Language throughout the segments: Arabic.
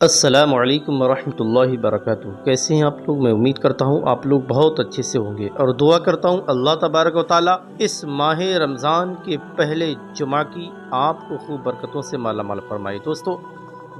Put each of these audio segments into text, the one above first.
अस्सलामु अलैकुम वरहमतुल्लाहि वबरकातुहू। कैसे हैं आप लोग? मैं उम्मीद करता हूँ आप लोग बहुत अच्छे से होंगे और दुआ करता हूँ अल्लाह तबारक व ताला इस माह रमज़ान के पहले जुमा की आपको खूब बरकतों से माला माल फरमाए। दोस्तों,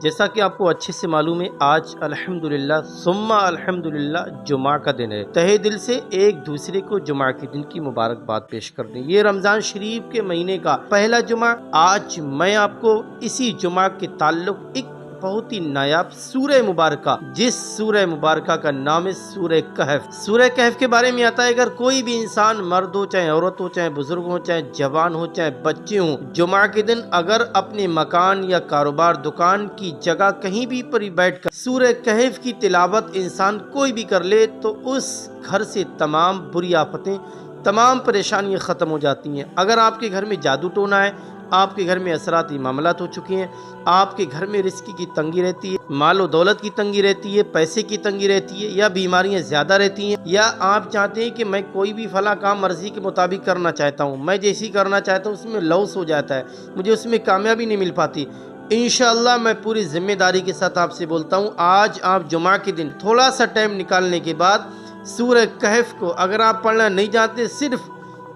जैसा कि आपको अच्छे से मालूम है, आज अल्हम्दुलिल्लाह सुम्मा अल्हम्दुलिल्लाह जुमा का दिन है। तहे दिल से एक दूसरे को जुमा के दिन की मुबारकबाद पेश कर दें। ये रमज़ान शरीफ के महीने का पहला जुमा। आज मैं आपको इसी जुमा के ताल्लुक एक बहुत ही नायाब सूरह मुबारका, जिस सूरह मुबारका का नाम है सूरह कहफ। सूरह कहफ के बारे में आता है, अगर कोई भी इंसान, मर्द हो चाहे औरत हो, चाहे बुजुर्ग हो, चाहे जवान हो, चाहे बच्चे हो, जुमा के दिन अगर अपने मकान या कारोबार, दुकान की जगह कहीं भी पर बैठकर सूरह कहफ की तिलावत इंसान कोई भी कर ले तो उस घर से तमाम बुरी आफतें, तमाम परेशानियां खत्म हो जाती हैं। अगर आपके घर में जादू टोना है, आपके घर में असराती मामलात हो चुके हैं, आपके घर में रिस्क की तंगी रहती है, मालो दौलत की तंगी रहती है, पैसे की तंगी रहती है, या बीमारियां ज़्यादा रहती हैं, या आप चाहते हैं कि मैं कोई भी फला काम मर्जी के मुताबिक करना चाहता हूँ, मैं जैसी करना चाहता हूँ उसमें लॉस हो जाता है, मुझे उसमें कामयाबी नहीं मिल पाती। इंशाअल्लाह मैं पूरी जिम्मेदारी के साथ आपसे बोलता हूँ, आज आप जुमा के दिन थोड़ा सा टाइम निकालने के बाद सूरह कहफ को अगर आप पढ़ना नहीं जानते, सिर्फ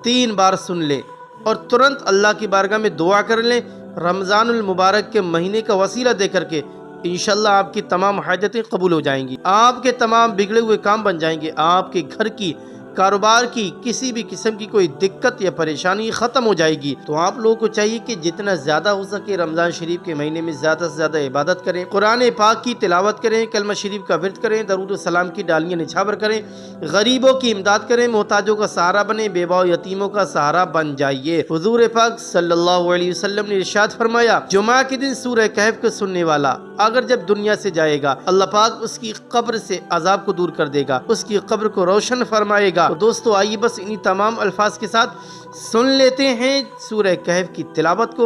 3 बार सुन ले और तुरंत अल्लाह की बारगाह में दुआ कर लें। रमज़ानुल मुबारक के महीने का वसीला दे करके इंशाअल्लाह आपकी तमाम हाजतें कबूल हो जाएंगी, आपके तमाम बिगड़े हुए काम बन जाएंगे, आपके घर की, कारोबार की किसी भी किस्म की कोई दिक्कत या परेशानी ख़त्म हो जाएगी। तो आप लोगों को चाहिए कि जितना ज़्यादा हो सके रमज़ान शरीफ के महीने में ज़्यादा से ज़्यादा इबादत करें, कुरान पाक की तिलावत करें, कलमा शरीफ का विर्द करें, दरूद सलाम की डालियाँ निछावर करें, गरीबों की इमदाद करें, मोहताजों का सहारा बने, बेवा और यतीमों का सहारा बन जाइए। हुजूर पाक सल्लल्लाहु अलैहि वसल्लम ने इरशाद फरमाया, जुमा के दिन सूरह कहफ को सुनने वाला अगर जब दुनिया से जाएगा, अल्लाह पाक उसकी कब्र से अजाब को दूर कर देगा, उसकी कब्र को रोशन फरमाएगा। तो दोस्तों, आइए बस इन्हीं तमाम अल्फाज के साथ सुन लेते हैं सूरह कहफ की तिलावत को।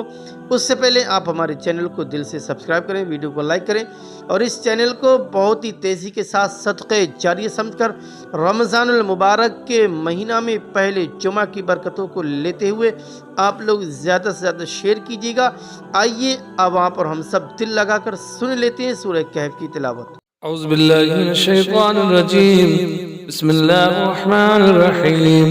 उससे पहले आप हमारे चैनल को दिल से सब्सक्राइब करें, वीडियो को लाइक करें और इस चैनल को बहुत ही तेज़ी के साथ सदक़े जारिया समझकर रमज़ानुल मुबारक के महीना में पहले जुमा की बरकतों को लेते हुए आप लोग ज़्यादा से ज़्यादा शेयर कीजिएगा। आइए अब आप और हम सब दिल लगाकर सुन लेते हैं सूरह कहफ की तिलावत। औज़ु बिल्लाहि मिनश शैतानिर रजीम। बिस्मिल्लाहिर रहमानिर रहीम।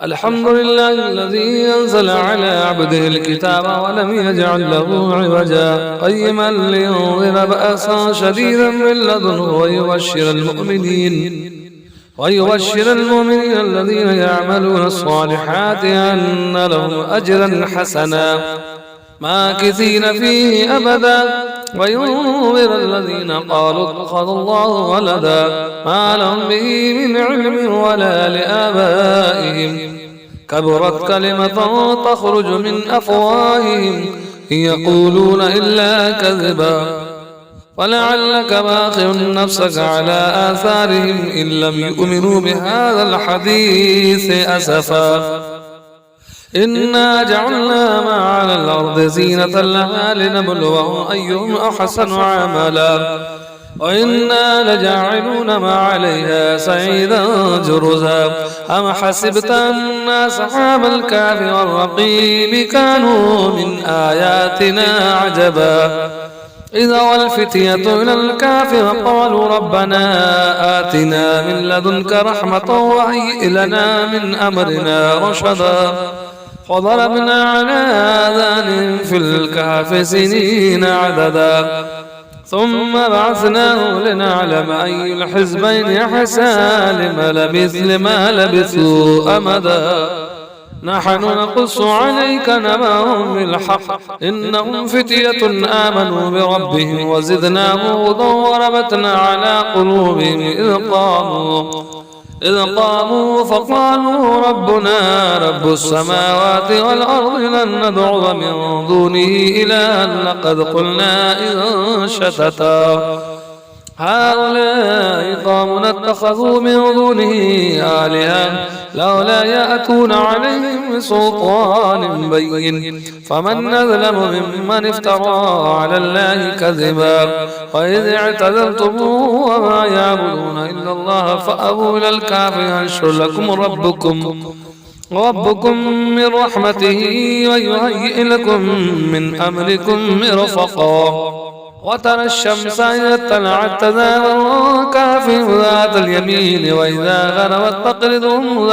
अल्हम्दुलिल्लाहिल्लज़ी अंज़ला अला अब्दिहिल किताबा व लम यजअल लहू इवजा क़य्यिमन लियुनज़िरा बअसन शदीदन मिन लदुन्हु व युबश्शिरल मुमिनीन अल्लज़ीना यअमलूना अस्सालिहाति अन्ना लहुम अजरन हसना माकिसीन फीहि अबदा वयुनज़िर अल्लज़ीना क़ालू इत्तख़ज़ल्लाहु वलदा मा लहुम बिही मिन इल्मिन वला लिआबाइहिम कबुरत कलिमतन तख़रुजु मिन अफ़वाहिहिम इन यक़ूलूना इल्ला कज़िबा फलअल्लक बाख़िउन नफ़्सक अला आसारिहिम इन लम यु'मिनू बिहाज़ल हदीस असफ़ा इन्ना जअलना मा अलल अर्दि ज़ीनतन लहा लिनब्लुवहुम अय्युहुम अहसनु अमला व इन्ना लजाइलूना मा अलैहा सईदन जुरुज़ा अम हसिबत अन्ना असहाबल कहफ़ि वर्रक़ीम कानू मिन आयातिना अजबा इज़ अवल फ़ित्यतु इलल कहफ़ि वक़ालू रब्बना आतिना मिन लदुनका रहमतन व हय्यिअ लना मिन अमरिना रशदा فضربنا على آذانهم في الكهف سنين عددا ثم بعثناه لنعلم أي الحزبين أحصى لما لبثوا أمدا نحن نقص عليك نبأهم بالحق إنهم فتية آمنوا بربهم وزدناهم هدى وربطنا على قلوبهم إذ قاموا فقالوا ربنا رب السماوات والأرض لن ندعو من دونه إلها لقد قلنا إذا شتتا هؤلاء قوم اتخذوا من دونه آلهة لولا يأتون عليهم بسلطان بين فمن أظلم ممن افترى على الله كذبا وإذ اعتزلتموه وما يعبدون إلا الله فأبوا إلى الكهف ينشر لكم ربكم من رحمته ويهيئ لكم من أمركم مرفقا وترى الشمس إذا طلعت تزاور عن كهفهم ذات اليمين وإذا غربت تقرضهم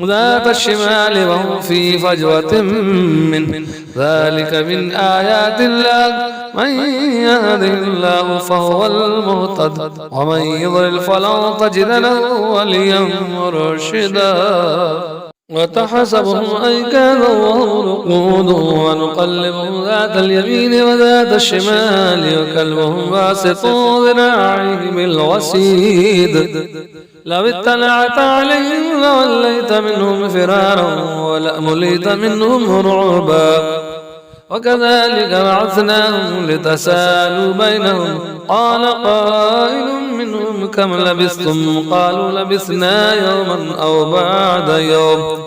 ذات الشمال وهم في فجوة من ذلك من آيات الله من يهده الله فهو المهتد ومن يضلل فلن تجد له وليا مرشدا وتحسبهم أيكاذا وهم رقود ونقلبهم ذات اليمين وذات الشمال وكلبهم باسط ذراعيه بالوسيد لو اطلعت عليهم لوليت منهم فرارا ولأمليت منهم رعبا وكذلك بعثناهم لتسالوا بينهم قال قائل منهم كم لبثتم قالوا لبثنا يوما أو بعد يوم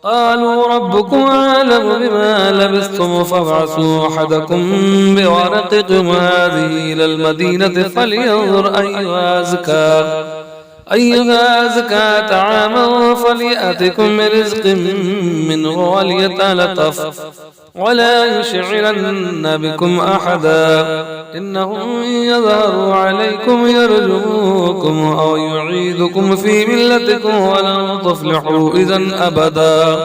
قالوا ربكم أعلم بما لبثتم فابعثوا أحدكم بورقكم هذه إلى المدينة فلينظر أيها أزكى طعاما فليأتكم برزق منه وليتلطف ولا يشعرن بكم أحدا إنهم يظهروا عليكم يرجوكم أو يعيدكم في ملتكم ولن تفلحوا إذن أبدا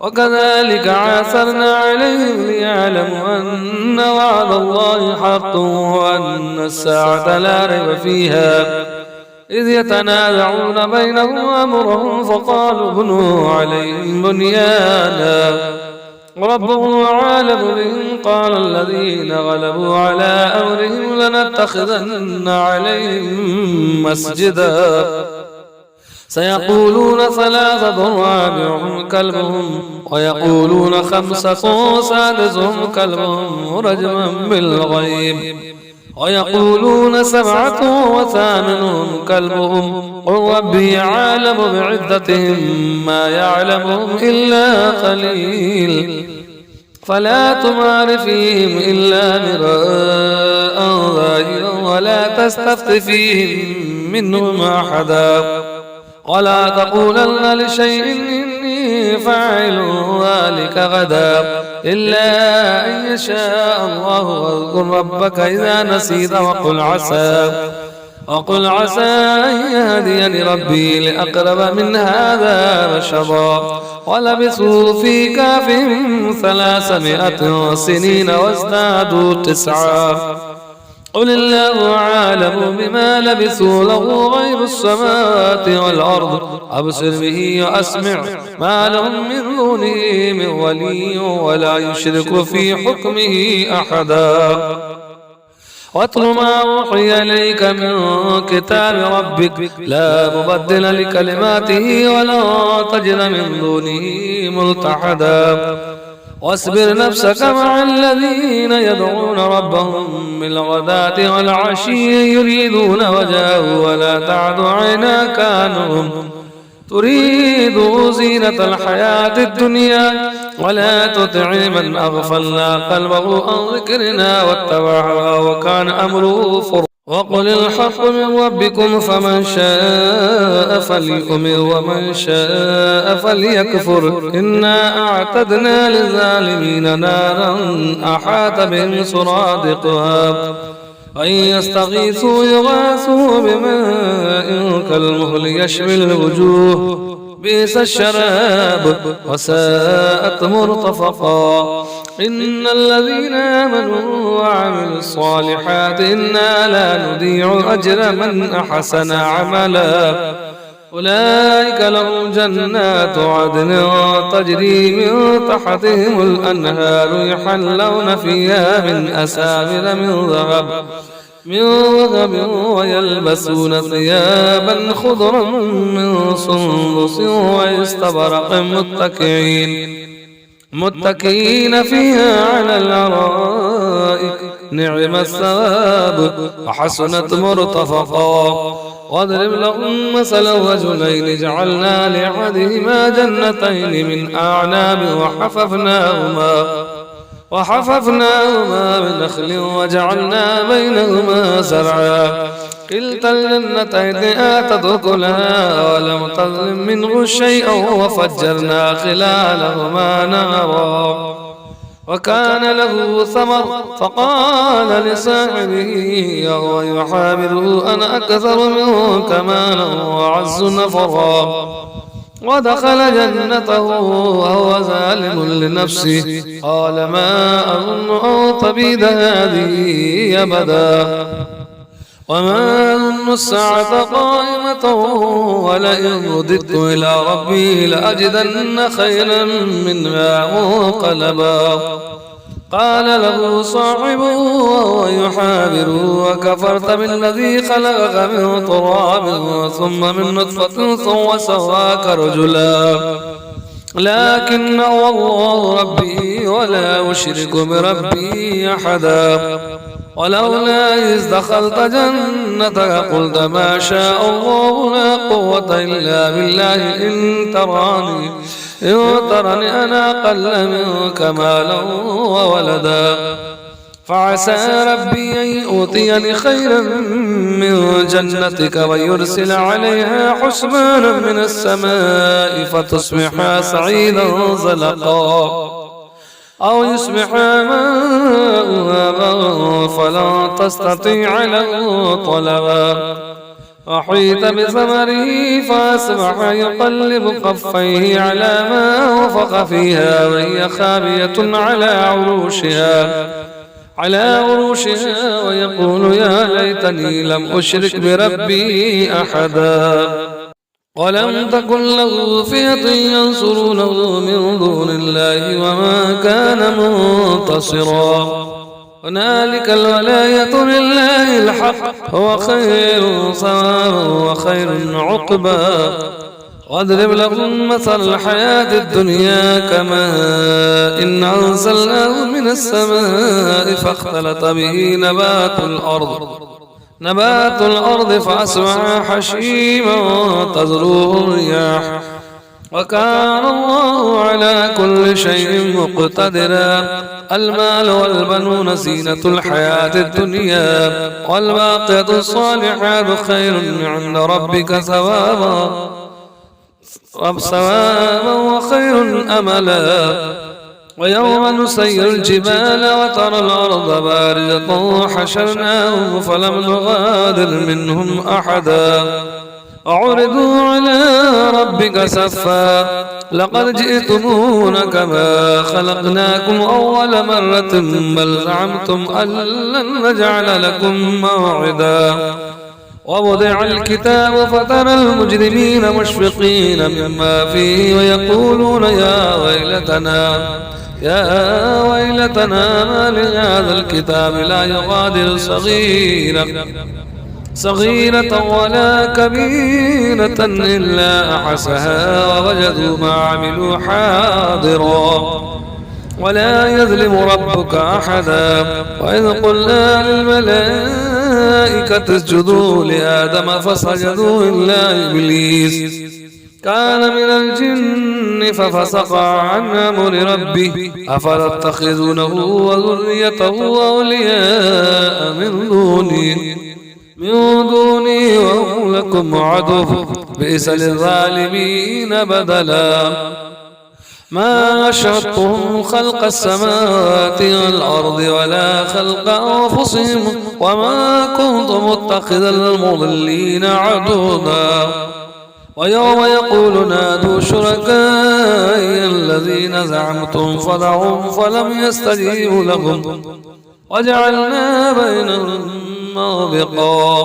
وكذلك عاثرنا عليهم ليعلموا أن وعد الله حق وأن الساعة لا ريب فيها إذ يتنازعون بينهم أمرهم فقالوا بنوا عليهم بنيانا ربهم عالم بهم قال الذين غلبوا على أمرهم لنتخذن عليهم مسجدا سيقولون ثلاثة رابعهم كلبهم ويقولون خمسة سادسهم كلبهم رجما بالغيب ويقولون سبعة وثامنهم كلبهم قل ربي عالم بعدتهم ما يعلمهم إلا قليل فلا تمار فيهم إلا مراء ظاهرا ولا تستفت فيهم منهم أحدا ولا تقولن لشيء إني فاعل ذلك غدا إلا أن يشاء الله واذكر ربك إذا نسيت وقل عسى أن يهديني ربي لأقرب من هذا رشدا ولبثوا في كهفهم 300 سنين وازدادوا 9 قل الله عالم بما لبثوا له غيب السماوات والأرض أبصر به وأسمع ما لهم من دونه من ولي ولا يشرك في حكمه أحدا واتل ما أوحي إليك من كتاب ربك لا مبدل لكلماته ولا تجد من دونه ملتحدا واصبر نفسك مع الذين يدعون ربهم بالغداة والعشي يريدون وجهه ولا تعد عيناك عنهم تريد زينة الحياة الدنيا ولا تطع من أغفلنا قلبه عن ذكرنا واتبع هواه وكان أمره فرطا وقل الحق من ربكم فمن شاء فليؤمن ومن شاء فليكفر إنا أعتدنا للظالمين نارا أحاط بهم سرادقها وإن يستغيثوا يغاثوا بماء كالمهل يشوي الوجوه بئس الشراب وساءت مرتفقا إن الذين آمنوا وعملوا الصالحات إنا لا نضيع أجر من أحسن عملا أولئك لهم جنات عدن تجري من تحتهم الأنهار يحلون فيها من أساور من ذهب ويلبسون ثيابا خضرا من سندس واستبرق متكئين فيها على الأرائك نعم الثواب وحسنت مرتفقا واضرب لهم مثلا رجلين جعلنا لأحدهما جنتين من أعناب وحففناهما بنخل وجعلنا بينهما زرعا كلتا الجنتين آتت أكلها ولم تظلم منه شيئا وفجرنا خلالهما نهرا وكان له ثمر فقال لصاحبه وهو يحاوره أنا أكثر منك مالا وأعز نفرا ودخل جنته وهو ظالم لنفسه قال ما أظن أن تبيد هذه أبدا وما أظن الساعة قائمة ولئن رددت إلى ربي لأجدن خيرا منها منقلبا قال له صاحبه وهو يحاوره وكفرت بالذي خلقك من تراب ثم من نطفة ثم سواك رجلا لكن هو الله ربي ولا أشرك بربي أحدا ولولا إذ دخلت جنتك قلت ما شاء الله لا قوة إلا بالله إن ترني أنا أقل منك مالا وولدا فعسى ربي أن يؤتيني خيرا من جنتك ويرسل عليها حسبانا من السماء فتصبح سعيدا زلقا أو يصبح ماؤها فلن تستطيع له طلبا وحيط بثمره فأصبح يقلب كفيه على ما أنفق فيها وهي خاوية على عروشها ويقول يا ليتني لم أشرك بربي أحدا ولم تكن له فئة ينصرونه من دون الله وما كان منتصرا هنالك الولاية لله الحق هو خير صوابا وخير عقبا واضرب لهم مثل الحياة الدنيا كماء إن أنزلناه من السماء فاختلط به نبات الأرض فأصبح حشيما تذروه الرياح وكان الله على كل شيء مقتدرا المال والبنون زينة الحياة الدنيا والباقيات الصالحات خير عند ربك ثوابا وخير أملا ويوم نسير الجبال وترى الأرض باردة وحشرناهم فلم نغادر منهم أحدا وعرضوا على ربك صفا لقد جئتمونا كما خلقناكم أول مرة بل زعمتم أن لن نجعل لكم موعدا ووضع الكتاب فترى المجرمين مشفقين مما فيه ويقولون يا ويلتنا ما لهذا الكتاب لا يغادر صغيرة ولا كبيرة إلا أحصاها ووجدوا ما عملوا حاضرا ولا يظلم ربك أحدا وإذ قلنا للملائكة اسجدوا لآدم فسجدوا إلا إبليس كان من الجن ففسق عن أمر ربه أفتتخذونه وذريته أولياء من دوني وهم لكم عدو بئس للظالمين بدلا ما أشهدتهم خلق السماوات والأرض ولا خلق أنفسهم وما كنت متخذ المضلين عضدا ويوم يقول نادوا شركائي الذين زعمتم فدعوهم فلم يستجيبوا لهم وجعلنا بينهم موبقا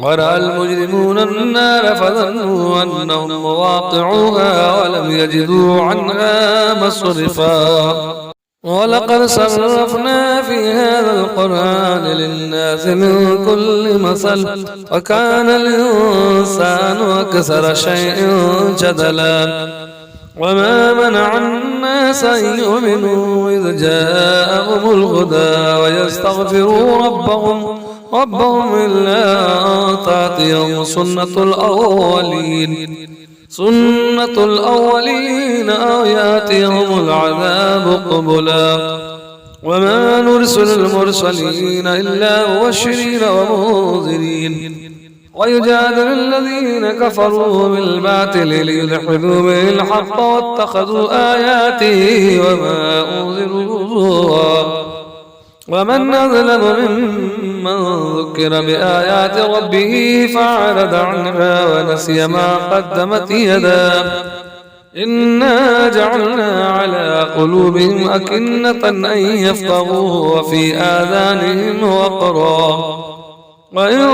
ورأى المجرمون النار فظنوا أنهم مواقعوها ولم يجدوا عنها مصرفا ولقد صرفنا في هذا القرآن للناس من كل مثل وكان الإنسان أكثر شيء جدلا وما منع الناس أن يؤمنوا إذ جاءهم الهدى ويستغفروا ربهم إلا أن تأتيهم سنة الأولين أو يأتيهم العذاب قبلا وما نرسل المرسلين إلا مبشرين ومنذرين ويجادل الذين كفروا بالباطل ليدحضوا به الحق واتخذوا آياتي وما أنذروا ومن أظلم ممن ذكر بآيات ربه فأعرض عنها ونسي ما قدمت يداه إنا جعلنا على قلوبهم أكنة أن يفقهوا وفي آذانهم وقرا وإن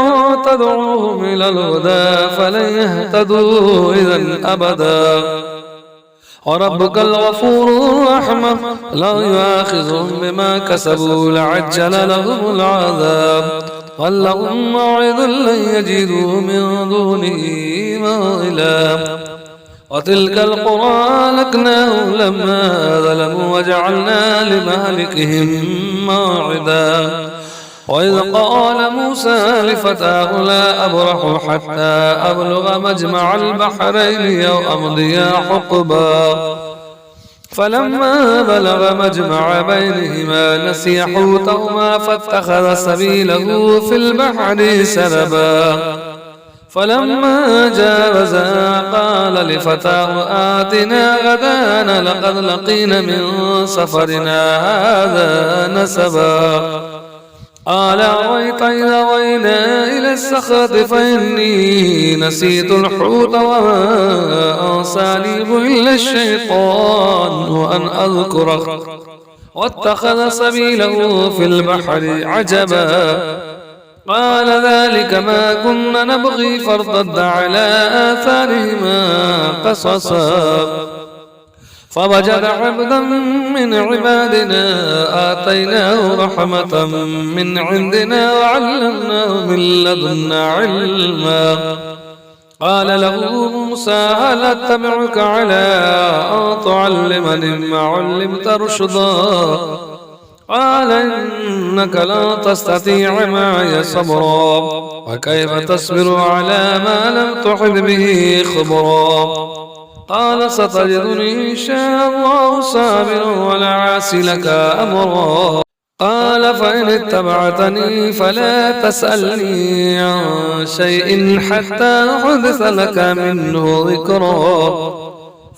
تدعوهم إلى الهدى فلن يهتدوا إذا أبدا وربك الغفور الرحمة لو يؤاخذهم بما كسبوا لعجل لهم العذاب ولهم موعد لن يجدوا من دونه موئلا وتلك القرى أهلكناهم لما ظلموا وجعلنا لمهلكهم موعدا وإذ قال موسى لفتاه لا أبرح حتى أبلغ مجمع البحرين أو أمضي حقبا فلما بلغ مجمع بينهما نسي حوتهما فاتخذ سبيله في البحر سربا فلما جاوزا قال لفتاه آتنا غدانا لقد لقينا من سفرنا هذا نسبا قال أرأيت إذا وينا إلى الصخرة فإني نسيت الحوت وما أنسانيه إلا الشيطان وأن أذكره واتخذ سبيله في البحر عجبا قال ذلك ما كنا نبغي فارتد على آثارهما قصصا فوجد عبدا من عبادنا آتيناه رحمة من عندنا وعلمناه من لدنا علما قال له موسى هل أتبعك على أن تعلمني مما علمت رشدا قال إنك لا تستطيع معي صبرا وكيف تصبر على ما لم تحط به خبرا قال ستجدني إن شاء الله صابرا ولا عاصي لك أمرا قال فإن اتبعتني فلا تسألني عن شيء حتى أحدث لك منه ذكرا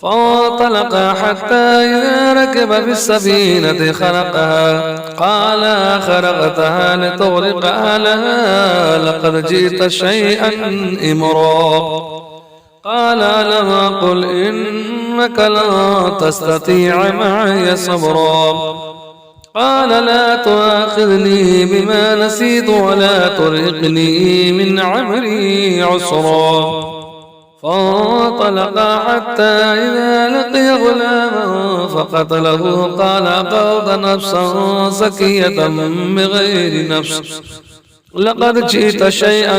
فانطلقا حتى إذا ركب في السفينة خرقها قال خرقتها لتغرق أهلها لقد جئت شيئا إمرا قال ألم أقل إنك لن تستطيع معي صبرا قال لا تؤاخذني بما نسيت ولا ترهقني من عمري عسرا فانطلقا حتى إذا لقي غلاما فقتله قال قتلت نفسا زكية بغير نفس لقد جئت شيئا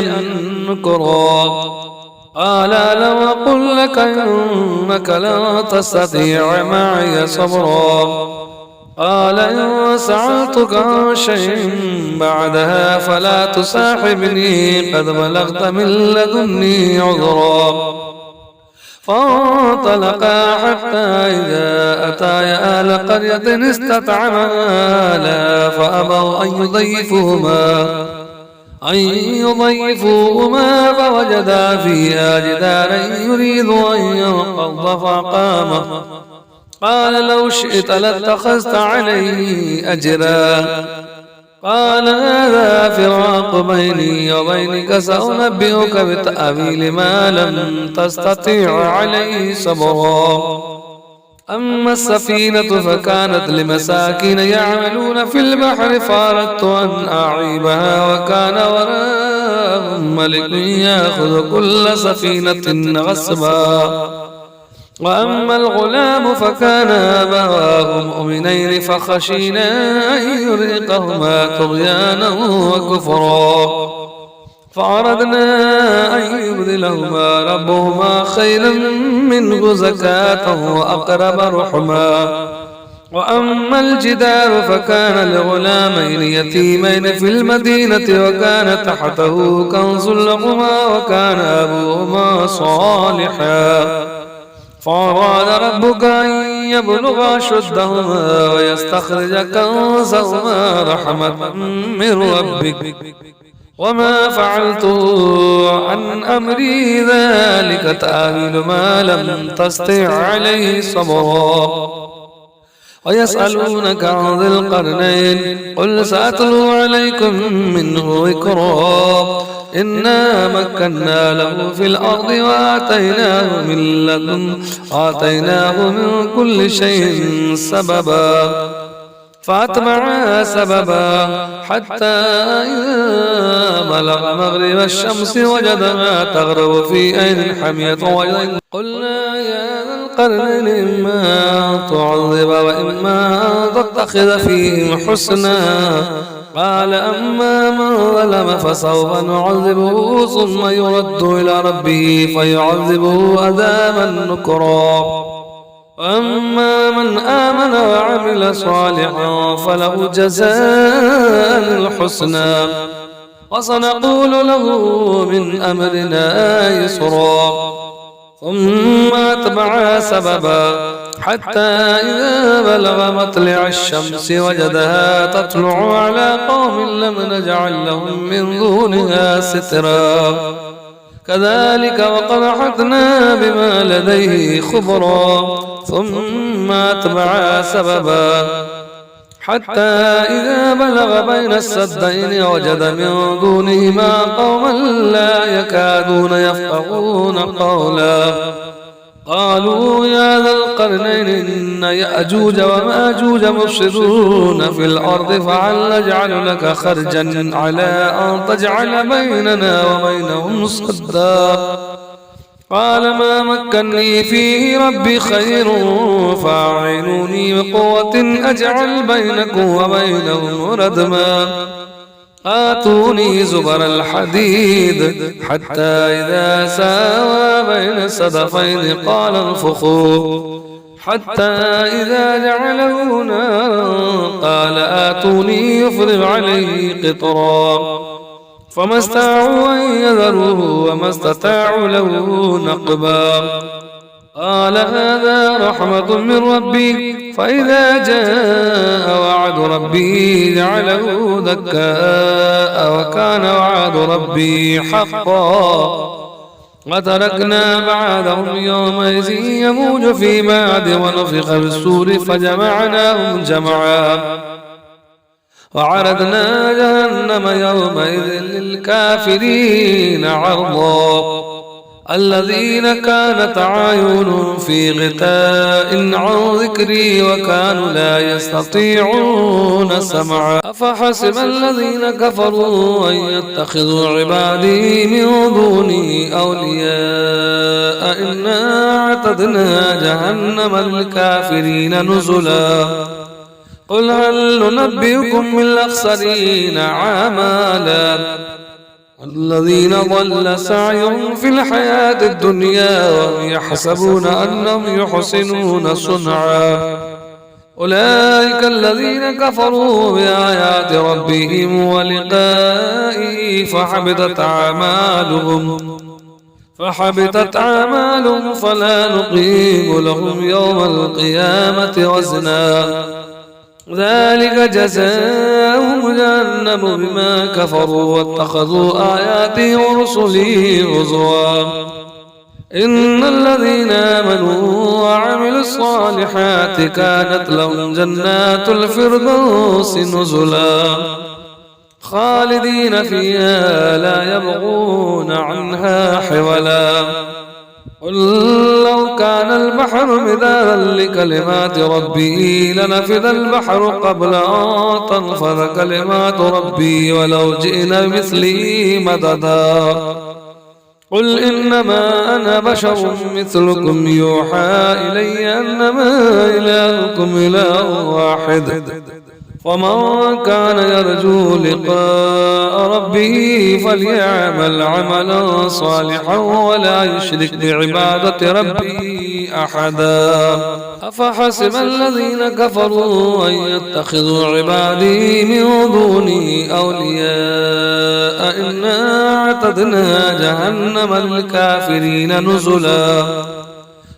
نكرا قال لو أقل لك إنك لن تستطيع معي صبرا قال إن سألتك عن شيء بعدها فلا تصاحبني قد بلغت من لدني عذرا فانطلقا حتى إذا أتايا أهل قرية استطعما أهلها فأبوا أن يضيفوهما فوجدا فيها جدارا يريد أن ينقض فقامه قال لو شئت لاتخذت عليه أجرا قال هذا فراق بيني وبينك سأنبئك بتأويل ما لم تستطيع عليه صبرا أما السفينة فكانت لمساكين يعملون في البحر فأردت أن أعيبها وكان وراءهم ملك يأخذ كل سفينة غصبا وأما الغلام فكان أبواه مؤمنين فخشينا أن يرهقهما طغيانا وكفرا فأردنا أن يبدلهما ربهما خيرا منه زكاة وأقرب رحما وأما الجدار فكان لغلامين يتيمين في المدينة وكان تحته كنز لهما وكان أبوهما صالحا فأراد ربك أن يبلغا أشدهما ويستخرج كنزهما رحمة من ربك وما فعلته عن أمري ذلك تأويل ما لم تستطع عليه صبرا. ويسألونك عن ذي القرنين قل سأتلو عليكم منه ذكرا إنا مكنا له في الأرض وآتيناه من كل شيء سببا فأتبع سببا حتى إذا بلغ مغرب الشمس وجدها تغرب في عين حمية قلنا يا ذا القرنين إما تعذب وإما تتخذ فيهم حسنا قال أما من ظلم فسوف نعذبه ثم يرد إلى ربه فيعذبه عذابا نكرا وأما من آمن وعمل صالحا فله جزاء الحسنى وسنقول له من أمرنا يسرا ثم أتبع سببا حتى إذا بلغ مطلع الشمس وجدها تطلع على قوم لم نجعل لهم من دونها سترا كذلك وقرحتنا بما لديه خبرا ثم أتبع سببا حتى إذا بلغ بين السدين وجد من دونهما قوما لا يكادون يفقهون قولا قالوا يا ذا القرنين إن يأجوج ومأجوج مفسدون في الأرض فهل نجعل لك خرجا على أن تجعل بيننا وبينهم صدا قال ما مكني فيه ربي خير فأعينوني بقوة أجعل بينكم وبينهم ردما آتوني زبر الحديد حتى إذا ساوى بين الصدفين قال انفخوا حتى إذا جعله نارا قال آتوني يفرغ عليه قطرا فما استطاعوا أن يذروه وما استطاعوا له نقبا قال هذا رحمة من ربي فإذا جاء وعد ربي جعله دكاء وكان وعد ربي حقا وتركنا بعدهم يومئذ يموج في بعد ونفخ بالصور فجمعناهم جمعا وعرضنا جهنم يومئذ للكافرين عرضا الذين كانت أعينهم في غطاء عن ذكري وكانوا لا يستطيعون سمعا أفحسب الذين كفروا أن يتخذوا عبادي من دوني أولياء إنا أعتدنا جهنم للكافرين نزلا قل هل ننبئكم بالأخسرين أعمالا الذين ضل سعيهم في الحياة الدنيا وهم يحسبون أنهم يحسنون صنعا أولئك الذين كفروا بآيات ربهم ولقائه فحبطت أعمالهم فلا نقيم لهم يوم القيامة وزنا ذلك جزاؤهم جهنم بما كفروا واتخذوا آياتي ورسلي هزوا إن الذين آمنوا وعملوا الصالحات كانت لهم جنات الفردوس نزلا خالدين فيها لا يبغون عنها حولا قل لو كان البحر مدادا لكلمات ربي لنفذ البحر قبل أن تنفذ كلمات ربي ولو جئنا بمثله مددا قل إنما أنا بشر مثلكم يوحى إلي أنما إلهكم إله واحد ومن كان يرجو لقاء ربه فليعمل عملا صالحا ولا يشرك بعبادة ربه أحدا أفحسب الذين كفروا أن يتخذوا عبادي من دوني أولياء إنا أعتدنا جهنم للكافرين نزلا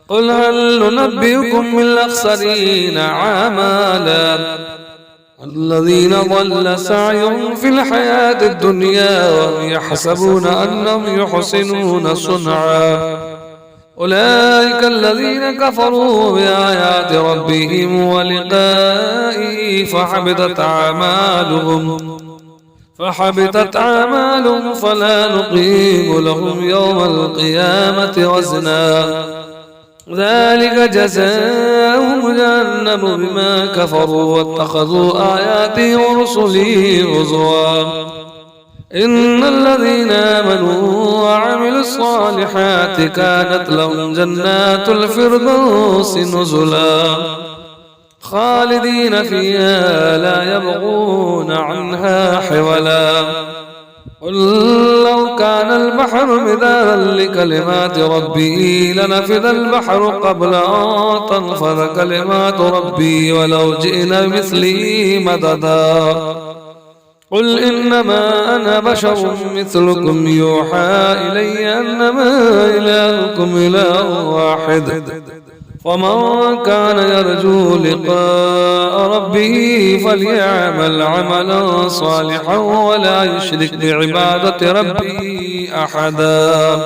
قل هل ننبئكم بالأخسرين أعمالا الذين ضل سعيهم في الحياة الدنيا وهم يحسبون أنهم يحسنون صنعا أولئك الذين كفروا بآيات ربهم ولقائه فحبطت أعمالهم فلا نقيم لهم يوم القيامة وزنا ذلك جزاؤهم جهنم بما كفروا واتخذوا آياتي ورسلي هزوا إن الذين آمنوا وعملوا الصالحات كانت لهم جنات الفردوس نزلا خالدين فيها لا يبغون عنها حولا قل لو كان البحر مدادا لكلمات ربي لنفد البحر قبل أن تنفذ كلمات ربي ولو جئنا بمثله مددا قل إنما أنا بشر مثلكم يوحى إلي أنما إلهكم إله واحد فمن كان يرجو لقاء ربه فليعمل عملا صالحا ولا يشرك بعبادة ربه أحدا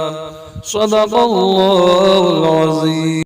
صدق الله العظيم.